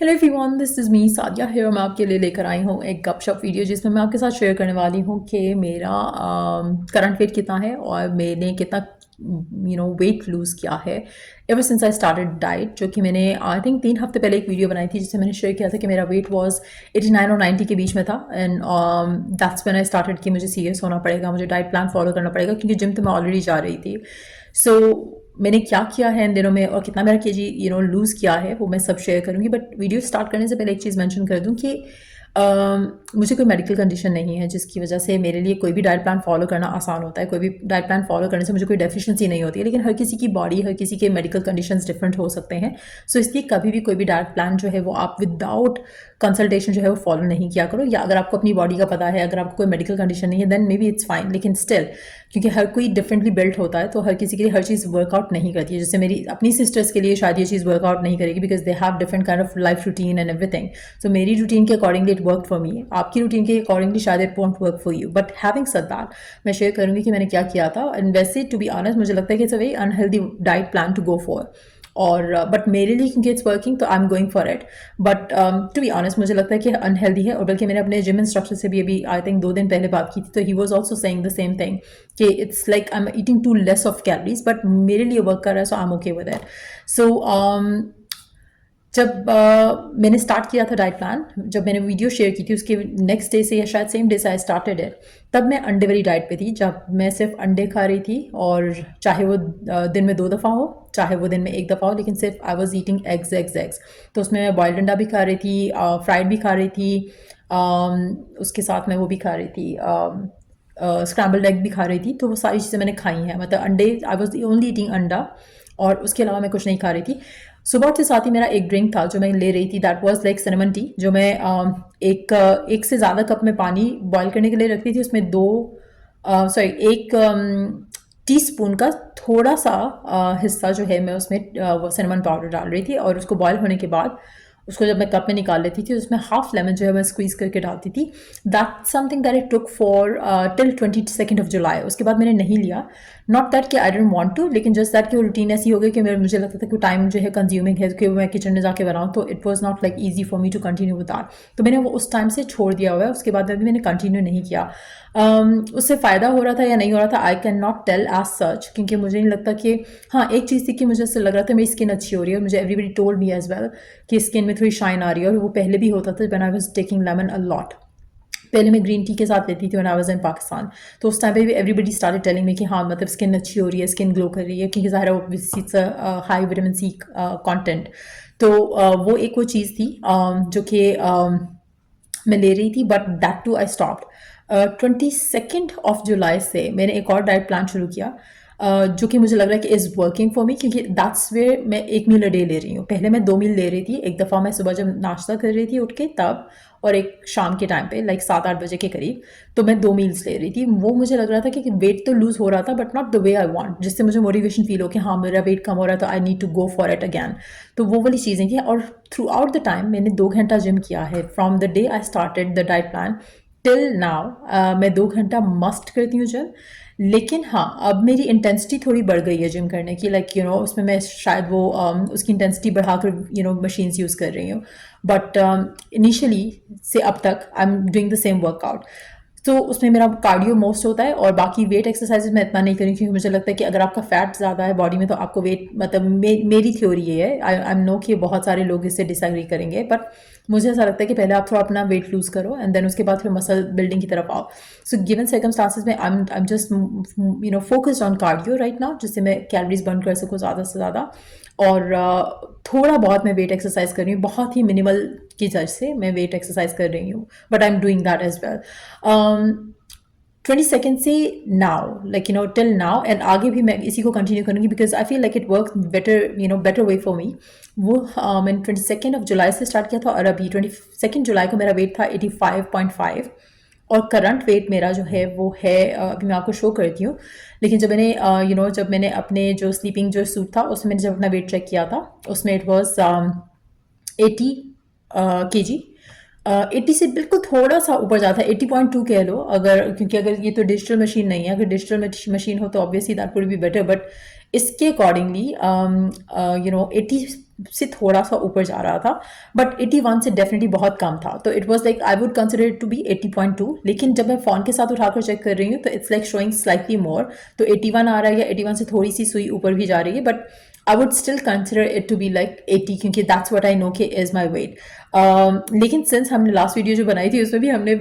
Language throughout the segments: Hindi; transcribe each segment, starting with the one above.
Hello everyone, this is me Sadia है और मैं आपके लिए लेकर आई हूँ एक गपशप वीडियो जिसमें मैं आपके साथ शेयर करने वाली हूँ कि मेरा करंट वेट कितना है और मैंने कितना वेट लूज़ किया है ever since I started diet. जो कि मैंने आई थिंक 3 हफ्ते पहले एक वीडियो बनाई थी जिससे मैंने शेयर किया था कि मेरा वेट वॉज 89 और 90 के बीच में था। And that's when I started कि मुझे सीरियस होना पड़ेगा, मुझे डाइट प्लान फॉलो करना पड़ेगा क्योंकि जिम तो मैं ऑलरेडी जा रही थी। सो मैंने क्या किया है इन दिनों में और कितना मेरा केजी लूज़ किया है वो मैं सब शेयर करूँगी। बट वीडियो स्टार्ट करने से पहले एक चीज़ मेंशन कर दूँ कि मुझे कोई मेडिकल कंडीशन नहीं है जिसकी वजह से मेरे लिए कोई भी डाइट प्लान फॉलो करना आसान होता है। कोई भी डाइट प्लान फॉलो करने से मुझे कोई डेफिशिएंसी नहीं होती है, लेकिन हर किसी की बॉडी, हर किसी के मेडिकल कंडीशंस डिफरेंट हो सकते हैं। सो इसलिए कभी भी कोई भी डाइट प्लान जो है वो आप विदाउट कंसल्टेशन जो है वो फॉलो नहीं किया करो। या अगर आपको अपनी बॉडी का पता है, अगर आपको कोई मेडिकल कंडीशन नहीं है, then may be it's fine, लेकिन स्टिल क्योंकि हर कोई डिफरेंटली बिल्ट होता है तो हर किसी के लिए हर चीज़ वर्कआउट नहीं करती है। जैसे मेरी अपनी सिस्टर्स के लिए शायद ये चीज़ वर्कआउट नहीं करेगी because they have different kind of life routine and everything. So मेरी रूटीन के accordingly it work for me, आपकी रूटीन के अकॉर्डिंगली शायद it won't work for you. But having said that, मैं शेयर करूँगी कि मैंने क्या किया था। एंड वैसे टू बी ऑनेस्ट मुझे लगता है कि it's a very unhealthy diet plan to go for. और बट मेरे लिए क्योंकि इट्स वर्किंग तो I am going for it. But to be honest मुझे लगता है कि अनहेल्दी है। और बल्कि मैंने अपने जिम इंस्ट्रक्टर से भी अभी आई थिंक 2 दिन पहले बात की थी, तो he was also saying the same thing कि it's like I am eating too less of calories, but मेरे लिए वर्क कर रहा है, so I am okay with it. So जब मैंने स्टार्ट किया था डाइट प्लान, जब मैंने वीडियो शेयर की थी उसके नेक्स्ट डे से या शायद सेम डे से आई स्टार्टेड इट, तब मैं अंडे वाली डाइट पे थी जब मैं सिर्फ अंडे खा रही थी। और चाहे वो दिन में 2 दफ़ा हो, चाहे वो दिन में 1 दफ़ा हो, लेकिन सिर्फ I was eating eggs eggs eggs. तो उसमें मैं बॉयल्ड अंडा भी खा रही थी, फ्राइड भी खा रही थी, उसके साथ मैं वो भी खा रही थी, स्क्रैम्बल्ड एग भी खा रही थी। तो वो सारी चीज़ें मैंने खाई हैं, मतलब अंडे आई वॉज ओनली ईटिंग अंडा और उसके अलावा मैं कुछ नहीं खा रही थी। सुबह के साथ ही मेरा एक ड्रिंक था जो मैं ले रही थी, that was like cinnamon T, जो मैं एक से ज़्यादा कप में पानी बॉईल करने के लिए रखती थी। उसमें एक टी स्पून का थोड़ा सा हिस्सा जो है मैं उसमें वो सिनेमन पाउडर डाल रही थी। और उसको बॉयल होने के बाद उसको जब मैं कप में निकाल लेती थी उसमें हाफ लेमन जो है मैं स्क्वीज़ करके डालती थी। That something that it took for till 22 of जुलाई। उसके बाद मैंने नहीं लिया। नॉट दैट कि आई डोंट वांट टू, लेकिन जस्ट दैट कि वो रूटीन ऐसी हो गई कि मुझे लगता था कि टाइम जो है कंज्यूमिंग है कि मैं किचन में जाके बनाऊँ, तो it was not like easy for me to continue with that. तो मैंने वो उस टाइम से छोड़ दिया हुआ है। उसके बाद अभी मैंने कंटिन्यू नहीं किया। उससे फ़ायदा हो रहा था या नहीं हो रहा था I can not tell as such, क्योंकि मुझे नहीं लगता कि हाँ, एक चीज़ थी कि मुझे ऐसा लग रहा था मेरी स्किन अच्छी हो रही है। और मुझे everybody told me as well कि स्किन में थोड़ी शाइन आ रही है। और वो पहले भी होता था when I was taking lemon a lot. पहले मैं ग्रीन टी के साथ लेती थी when I was in Pakistan, तो उस टाइम पे भी एवरीबडी स्टार्टेड टेलिंग मी कि हाँ, मतलब स्किन अच्छी हो रही है, स्किन ग्लो कर रही है, क्योंकि ज़ाहिर है it's high vitamin C content. तो वो एक वो चीज़ थी जो कि मैं ले रही थी। But that too I stopped. 22 of July से मैंने एक और डाइट प्लान शुरू किया, जो कि मुझे लग रहा है कि इज़ वर्किंग फॉर मी, क्योंकि दैट्स वे मैं 1 मील अ डे ले रही हूँ। पहले मैं 2 मील ले रही थी। एक दफ़ा मैं सुबह जब नाश्ता कर रही थी उठ के तब, और एक शाम के टाइम पे लाइक 7-8 बजे के करीब। तो मैं 2 मील्स ले रही थी। वो मुझे लग रहा था कि वेट तो लूज़ हो रहा था but not the way I want, जिससे मुझे मोटिवेशन फील हो कि हाँ, मेरा वेट कम हो रहा है तो I need to go for it again. तो वो वाली चीज़ें थी। और थ्रू आउट द टाइम मैंने 2 घंटा जिम किया है, from the day I started the diet plan till now. मैं 2 घंटा मस्ट करती हूँ जिम। लेकिन हाँ, अब मेरी इंटेंसिटी थोड़ी बढ़ गई है जिम करने की, लाइक उसमें मैं शायद वो उसकी इंटेंसिटी बढ़ाकर मशीन्स यूज़ कर रही हूँ। बट इनिशियली से अब तक आई am doing the same workout. तो उसमें मेरा कार्डियो मोस्ट होता है और बाकी वेट एक्सरसाइजेज मैं इतना नहीं करूँ, क्योंकि मुझे लगता है कि अगर आपका फैट ज़्यादा है बॉडी में तो आपको वेट, मतलब मेरी थ्योरी ये है, आई एम नो कि बहुत सारे लोग इससे डिसएग्री करेंगे, बट मुझे ऐसा लगता है कि पहले आप थोड़ा अपना वेट लूज़ करो एंड देन उसके बाद फिर मसल बिल्डिंग की तरफ आओ। सो गिवन सर्कमस्टांसिस में आई am just focused on cardio right now, जिससे मैं कैलोरीज बर्न कर सकूँ ज़्यादा से ज़्यादा। और थोड़ा बहुत मैं वेट एक्सरसाइज कर रही हूँ, बहुत ही मिनिमल की तरह से मैं वेट एक्सरसाइज कर रही हूँ, but I am doing that as well. 22 से now, like till now, and आगे भी मैं इसी को कंटिन्यू करूँगी because I feel like it work better, better way for me. वो मैंने 22 जुलाई से स्टार्ट किया था और अभी 22 जुलाई को मेरा वेट था 85.5। और करंट वेट मेरा जो है वो है अभी मैं आपको शो करती हूँ। लेकिन जब मैंने जब मैंने अपने जो स्लीपिंग जो सूट था उसमें मैंने जब अपना वेट चेक किया था उसमें इट वॉज 80 kg। 80 से बिल्कुल थोड़ा सा ऊपर जाता है, 80.2 कह लो अगर, क्योंकि अगर ये तो डिजिटल मशीन नहीं है, अगर डिजिटल मशीन हो तो obviously that would be better. But इसके अकॉर्डिंगली 80 से थोड़ा सा ऊपर जा रहा था, बट 81 से डेफिनेटली बहुत कम था। तो it was like I would consider it to be 80.2, लेकिन जब मैं फ़ोन के साथ उठाकर चेक कर रही हूँ तो it's like showing slightly more. तो 81 आ रहा है या 81 से थोड़ी सी सुई ऊपर भी जा रही है, but I would still consider it to be like 80, क्योंकि दैट्स व्हाट आई नो कि इज़ माई वेट। लेकिन सिंस हमने लास्ट वीडियो जो बनाई थी उसमें भी हमने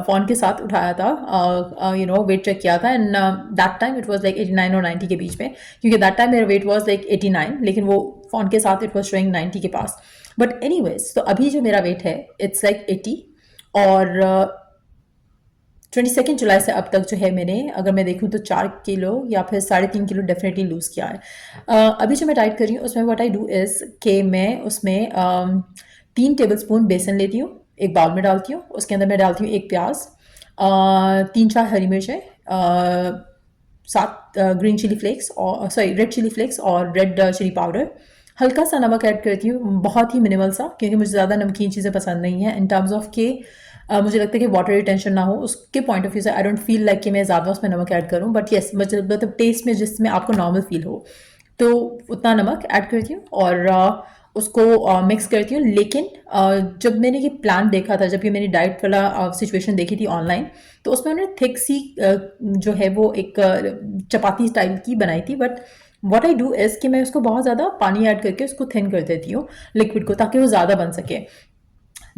फ़ोन के साथ उठाया था, वेट चेक किया था, and that time it was like 89 और 90 के बीच में, क्योंकि दैट टाइम मेरा वेट वाज लाइक 89, लेकिन वो फ़ोन के साथ इट वाज शोइंग 90 के पास। बट एनीवेज, तो अभी जो मेरा वेट है इट्स लाइक 80, और 22 जुलाई से अब तक जो है मैंने, अगर मैं देखूँ तो 4 किलो या फिर 3.5 किलो डेफिनेटली लूज़ किया है। अभी जो मैं डाइट कर रही हूँ उसमें व्हाट आई डू इज़ कि मैं उसमें 3 टेबलस्पून बेसन लेती हूँ, एक बाउल में डालती हूँ, उसके अंदर मैं डालती हूँ एक प्याज, 3-4 हरी मिर्चें, 7 ग्रीन चिली फ्लेक्स, और सॉरी रेड चिली फ्लेक्स और रेड चिली पाउडर, हल्का सा नमक ऐड करती हूँ, बहुत ही मिनिमल सा, क्योंकि मुझे ज़्यादा नमकीन चीज़ें पसंद नहीं है। इन टर्म्स ऑफ के मुझे लगता है कि वाटर रिटेंशन ना हो, उसके पॉइंट ऑफ व्यू से आई डोंट फील लाइक कि मैं ज़्यादा उसमें नमक ऐड करूँ, बट येस मतलब टेस्ट में जिसमें आपको नॉर्मल फील हो, तो उतना नमक ऐड करती हूँ और उसको मिक्स करती हूँ। लेकिन जब मैंने ये प्लान देखा था, जब ये मैंने डाइट वाला सिचुएशन देखी थी ऑनलाइन, तो उसमें उन्होंने थिक सी जो है वो एक चपाती स्टाइल की बनाई थी, but what I do is कि मैं उसको बहुत ज़्यादा पानी ऐड करके उसको थिन कर देती हूँ लिक्विड को, ताकि वो ज़्यादा बन सके,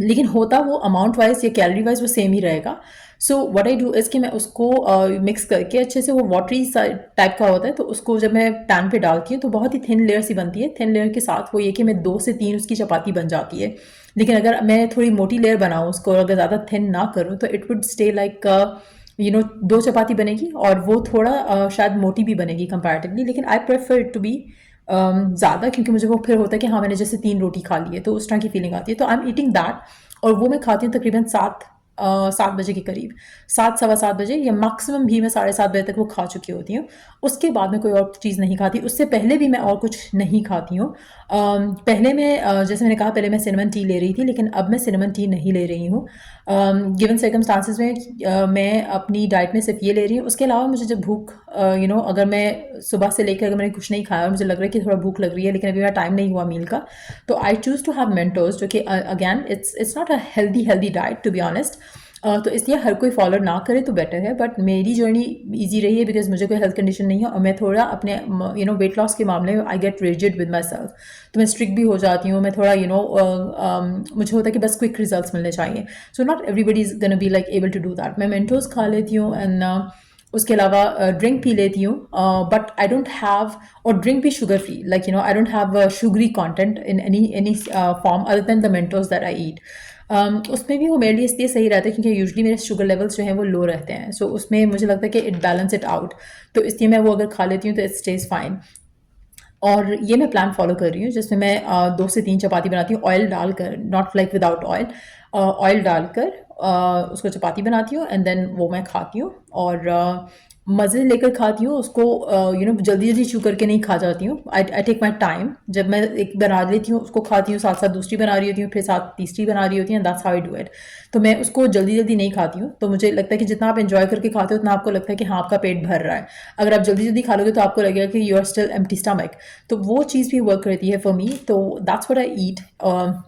लेकिन होता वो अमाउंट वाइज या कैलोरी वाइज वो सेम ही रहेगा। So what I do is कि मैं उसको मिक्स करके अच्छे से, वो वाटरी टाइप का होता है, तो उसको जब मैं पैन पे डालती हूँ तो बहुत ही थिन लेयर सी बनती है। थिन लेयर के साथ वो ये कि मैं 2 से 3 उसकी चपाती बन जाती है। लेकिन अगर मैं थोड़ी मोटी लेयर बनाऊँ उसको, और अगर ज़्यादा थिन ना करूँ, तो इट वुड स्टे लाइक 2 चपाती बनेगी, और वो थोड़ा शायद मोटी भी बनेगी कंपैरेटिवली, लेकिन I prefer it to be ज़्यादा, क्योंकि मुझे वो फिर होता है कि हाँ मैंने जैसे 3 रोटी खा ली है, तो उस तरह की फीलिंग आती है। तो आई एम ईटिंग दैट, और वो मैं खाती हूँ तकरीबन 7 बजे के करीब, 7 सवा 7 बजे, या मैक्सिमम भी मैं 7:30 बजे तक वो खा चुकी होती हूँ। उसके बाद मैं कोई और चीज़ नहीं खाती, उससे पहले भी मैं और कुछ नहीं खाती हूँ। पहले मैं जैसे मैंने कहा, पहले मैं सिनेमन टी ले रही थी, लेकिन अब मैं सिनेमन टी नहीं ले रही हूँ। गिवन सर्कमस्टांसिस में मैं अपनी डाइट में सिर्फ ये ले रही हूँ। उसके अलावा मुझे जब भूख अगर मैं सुबह से लेकर अगर मैंने कुछ नहीं खाया और मुझे लग रहा है कि थोड़ा भूख लग रही है, लेकिन अभी मेरा टाइम नहीं हुआ मील का, तो I choose to have Mentos, जो कि again it's not a healthy diet to be honest. तो इसलिए हर कोई फॉलो ना करे तो बेटर है, बट मेरी जर्नी ईजी रही है बिकॉज मुझे कोई हेल्थ कंडीशन नहीं है, और मैं थोड़ा अपने वेट लॉस के मामले में I get rigid with my self, तो मैं स्ट्रिक्ट भी हो जाती हूँ। मैं थोड़ा मुझे होता है कि बस क्विक रिजल्ट्स मिलने चाहिए। So not everybody is gonna be like able to do that. मैं मेंटोस खा लेती हूँ, एंड उसके अलावा ड्रिंक पी लेती हूँ, बट आई डोंट हैव, और ड्रिंक भी sugar free, like I don't have sugary content in any form other than the Mentos that I eat. उसमें भी वो मेरे लिए इसलिए सही रहता है क्योंकि यूजुअली मेरे शुगर लेवल्स जो हैं वो लो रहते हैं, सो उसमें मुझे लगता है कि इट बैलेंस इट आउट, तो इसलिए मैं वो अगर खा लेती हूँ तो इट स्टेज फाइन। और ये मैं प्लान फॉलो कर रही हूँ, जिसमें मैं 2 से 3 चपाती बनाती हूँ ऑयल डालकर, not like without oil, oil डालकर उसको चपाती बनाती हूँ, एंड देन वो मैं खाती हूँ, और मज़े लेकर खाती हूँ उसको। जल्दी जल्दी चू करके नहीं खा जाती हूँ। I take my time. जब मैं एक बना लेती हूँ उसको खाती हूँ, साथ साथ दूसरी बना रही होती हूँ, फिर साथ तीसरी बना रही होती हूँ, that's how I do it. तो मैं उसको जल्दी जल्दी नहीं खाती हूँ, तो मुझे लगता है कि जितना आप एंजॉय करके खाते हो उतना आपको लगता है कि हाँ आपका पेट भर रहा है। अगर आप जल्दी जल्दी खा लोगे तो आपको लगेगा कि you are still empty stomach, तो वो चीज़ भी वर्क करती है फॉर मी। तो that's what I eat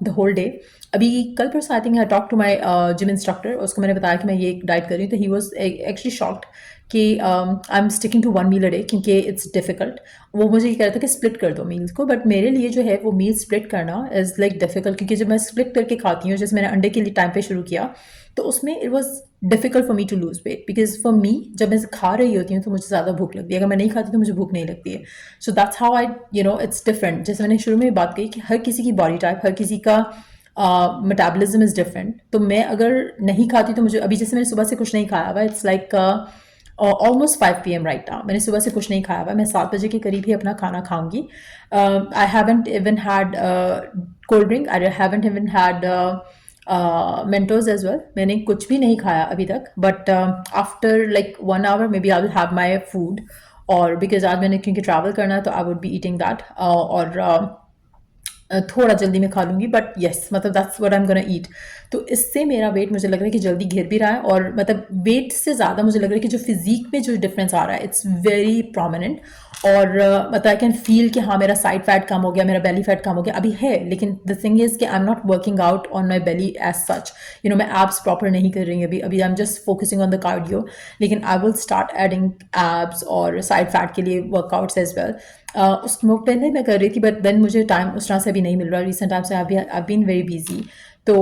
the whole day. अभी कल परसों I think I talk to my gym instructor, उसको मैंने बताया कि मैं ये डाइट कर रही हूँ, तो ही वॉज एक्चुअली शॉक्ड कि I am sticking to 1 meal a day, क्योंकि इट्स डिफ़िकल्ट। वो मुझे ये कह रहा था कि स्प्लिट कर दो मील्स को, बट मेरे लिए जो है वो मील स्प्लिट करना इज़ लाइक डिफ़िकल्ट, क्योंकि जब मैं स्प्लिट करके खाती हूँ, जैसे मैंने अंडे के लिए टाइम पे शुरू किया, तो उसमें it was difficult for me to lose weight, because for me जब मैं खा रही होती हूँ तो मुझे ज़्यादा भूख लगती है, अगर मैं नहीं खाती तो मुझे भूख नहीं लगती है। So that's how I it's different. जैसे मैंने शुरू में बात कही कि हर किसी की बॉडी टाइप, हर किसी का मेटाबॉलिज्म इज़ डिफरेंट। तो मैं अगर नहीं खाती तो मुझे, अभी जैसे मैंने सुबह से कुछ नहीं खाया हुआ, it's like almost 5 PM right now, मैंने सुबह से कुछ नहीं खाया हुआ, मैं 7 बजे के करीब ही अपना खाना खाऊंगी। I haven't even had cold drink, I haven't even had Mentos as well, मैंने कुछ भी नहीं खाया अभी तक, but after like 1 hour maybe I will have my food, और बिकॉज आज मैंने क्योंकि ट्रैवल करना है तो I would be eating that. और थोड़ा जल्दी मैं खा लूँगी, बट येस मतलब that's what I am gonna eat. तो इससे मेरा वेट मुझे लग रहा है कि जल्दी गिर भी रहा है, और मतलब वेट से ज़्यादा मुझे लग रहा है कि जो फिज़ीक में जो डिफरेंस आ रहा है इट्स वेरी प्रोमिनेंट। और मतलब आई कैन फील कि हाँ मेरा साइड फैट कम हो गया, मेरा बेली फैट कम हो गया अभी है, लेकिन द थिंग इज़ कि I am not working out on my belly as such. मैं एब्स प्रॉपर नहीं कर रही अभी अभी I am just focusing on the cardio. लेकिन I will start adding abs और साइड फैट के लिए वर्कआउट्स एज वेल। उसको पहले मैं कर रही थी, बट देन मुझे टाइम उस तरह से अभी नहीं मिल रहा, रिसेंट टाइम से आई बीन वेरी बिजी। तो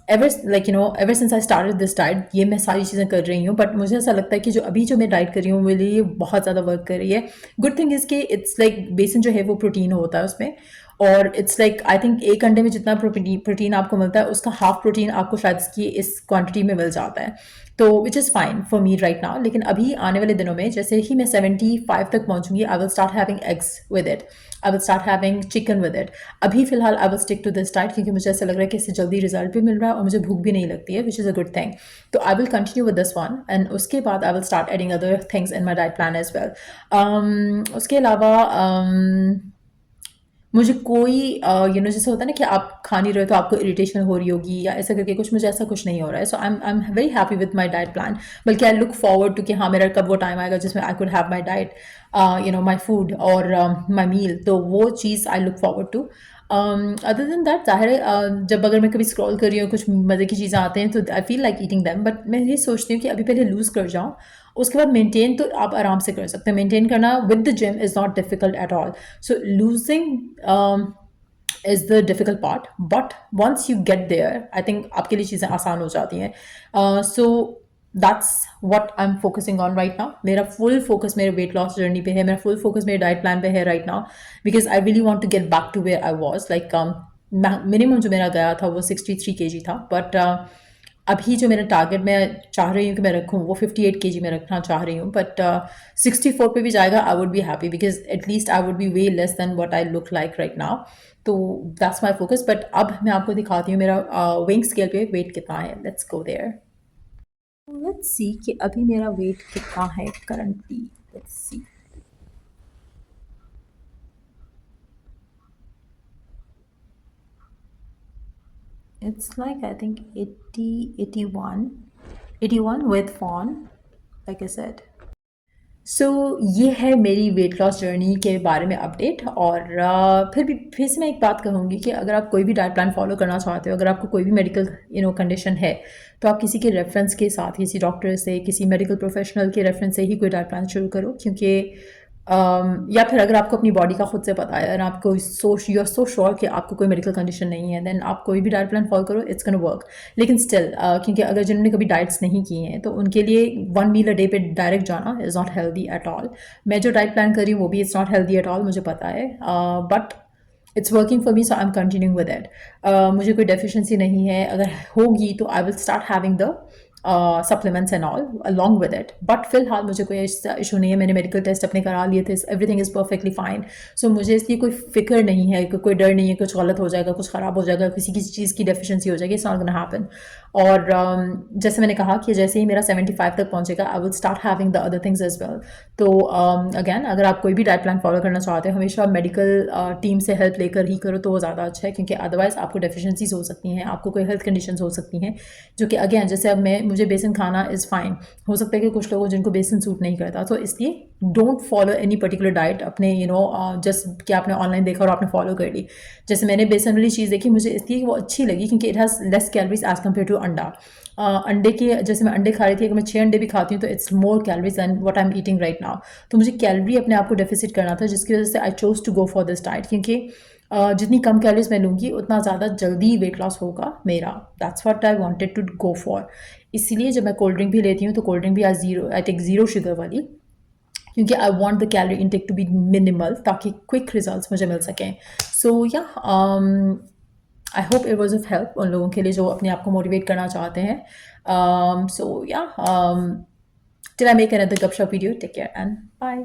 ever like ever since I started this diet ये मैं सारी चीज़ें कर रही हूँ, बट मुझे ऐसा लगता है कि जो अभी जो मैं डाइट कर रही हूँ मेरे लिए बहुत ज़्यादा वर्क कर रही है। गुड थिंग इज़ कि इट्स लाइक बेसन जो है वो प्रोटीन होता है उसमें, और इट्स लाइक आई थिंक एक अंडे में जितना प्रोटीन आपको मिलता है उसका हाफ प्रोटीन आपको शायद इसकी इस क्वांटिटी में मिल जाता है। तो which is fine for me right now. लेकिन अभी आने वाले दिनों में जैसे ही मैं 75 तक पहुंचूंगी I will start having eggs with it, I will start having chicken with it. अभी फिलहाल I will stick to this diet क्योंकि मुझे ऐसा लग रहा है कि इससे जल्दी रिजल्ट भी मिल रहा है और मुझे भूख भी नहीं लगती है, which is a good thing. तो I will continue with this one, and उसके बाद I will start adding other things in my diet plan as well. उसके अलावा मुझे कोई जैसे होता है ना कि आप खा नहीं रहे हो तो आपको इरिटेशन हो रही होगी या ऐसा करके कुछ, मुझे ऐसा कुछ नहीं हो रहा है। So I am very happy with my diet plan. बल्कि आई लुक फॉरवर्ड टू कि हाँ मेरा कब वो टाइम आएगा जिसमें I could have my diet my food और माई मील, तो वो चीज़ I look forward to. Other than that ज़ाहिर है जब अगर मैं कभी स्क्रॉल कर रही हूँ कुछ मज़े की चीज़ें आते हैं तो आई feel like eating them, but मैं ये सोचती हूँ कि अभी पहले लूज़ कर जाऊँ, उसके बाद मेंटेन तो आप आराम से कर सकते हैं। मेंटेन करना with the gym is not difficult at all. So losing is the difficult part, but once you get there I think आपके लिए चीज़ें आसान हो जाती हैं। So that's what I'm focusing on right now। मेरा full focus मेरे weight loss journey पे है, मेरा full focus मेरे diet plan पे है right now, because I really want to get back to where I was like minimum जो मेरा गया था वो 63 kg था, but अभी जो मेरा टारगेट मैं चाह रही हूँ कि मैं रखूँ वो 58 केजी में रखना चाह रही हूँ, बट 64 पे भी जाएगा आई would be happy because at least I would B way less than what I look like right now. तो दैट्स माई फोकस। बट अब मैं आपको दिखाती हूँ मेरा वेइंग स्केल पे वेट कितना है। Let's go there, let's see कि अभी मेरा वेट कितना है currently. Let's see, it's like I think 80, 81 with fawn, like I said। सो ये है मेरी वेट लॉस जर्नी के बारे में अपडेट। और फिर से मैं एक बात कहूँगी कि अगर आप कोई भी डाइट प्लान फॉलो करना चाहते हो, अगर आपको कोई भी मेडिकल कंडीशन है, तो आप किसी के रेफरेंस के साथ, किसी डॉक्टर से, किसी मेडिकल प्रोफेशनल के रेफरेंस से ही कोई डाइट प्लान शुरू करो। क्योंकि या फिर अगर आपको अपनी बॉडी का खुद से पता है और आपको यू आर सो श्योर कि आपको कोई मेडिकल कंडीशन नहीं है, देन आप कोई भी डाइट प्लान फॉलो करो, इट्स गोना वर्क। लेकिन स्टिल क्योंकि अगर जिन्होंने कभी डाइट्स नहीं की हैं तो उनके लिए 1 मील अ डे पे डायरेक्ट जाना is not healthy at all. मैं जो डाइट प्लान कर रही हूँ वो भी it's not healthy at all, मुझे पता है, but it's working for me, so I am continuing with it. मुझे कोई डेफिशिएंसी नहीं है, अगर होगी तो I will start having the supplements and all along with it. But फिलहाल मुझे कोई इशू नहीं है, मैंने मेडिकल टेस्ट अपने करा लिए थे, एवरीथिंग इज़ परफेक्टली फाइन। सो मुझे इसलिए कोई फिक्र नहीं है, कोई डर नहीं है कुछ गलत हो जाएगा, कुछ ख़राब हो जाएगा, किसी किसी चीज़ की डेफिशिएंसी हो जाएगी, इट्स नॉट गोना हैपन। और जैसे मैंने कहा कि जैसे ही मेरा 75 तक पहुंचेगा I will start having the other things as well. तो अगैन अगर आप कोई भी डाइट प्लान फॉलो करना चाहते हो, हमेशा मेडिकल टीम से हेल्प लेकर ही करो तो वो ज़्यादा अच्छा है, क्योंकि अदरवाइज़ आपको डेफिशिएंसीज हो सकती हैं, आपको कोई हेल्थ कंडीशंस हो सकती हैं जो कि अगेन जैसे अब मुझे बेसन खाना इज़ फाइन, हो सकता है कि कुछ लोगों जिनको बेसन सूट नहीं करता, तो इसलिए don't follow any particular diet अपने जस्ट कि आपने ऑनलाइन देखा और आपने फॉलो कर ली। जैसे मैंने बेसन वाली चीज़ देखी, मुझे इसलिए वो अच्छी लगी क्योंकि it has less calories as compare to अंडा। अंडे के जैसे मैं अंडे खा रही थी, अगर मैं 6 अंडे भी खाती हूँ तो it's more calories than what I am eating right now. तो मुझे कैलोरी अपने आप को डेफिसिट करना था, जिसकी वजह से I chose to go for this diet, क्योंकि जितनी कम कैलोरीज मैं लूँगी उतना ज़्यादा जल्दी वेट लॉस होगा मेरा। That's what I wanted to go for. इसीलिए जब मैं कोल्ड ड्रिंक भी लेती हूँ तो कोल्ड ड्रिंक भी आई टेक ज़ीरो शुगर वाली, क्योंकि I want the calorie intake to be minimal ताकि क्विक रिजल्ट्स मुझे मिल सकें। So yeah I hope it was of help उन लोगों के लिए जो अपने आप को मोटिवेट करना चाहते हैं। So yeah till I make another गपशप video, take care and bye.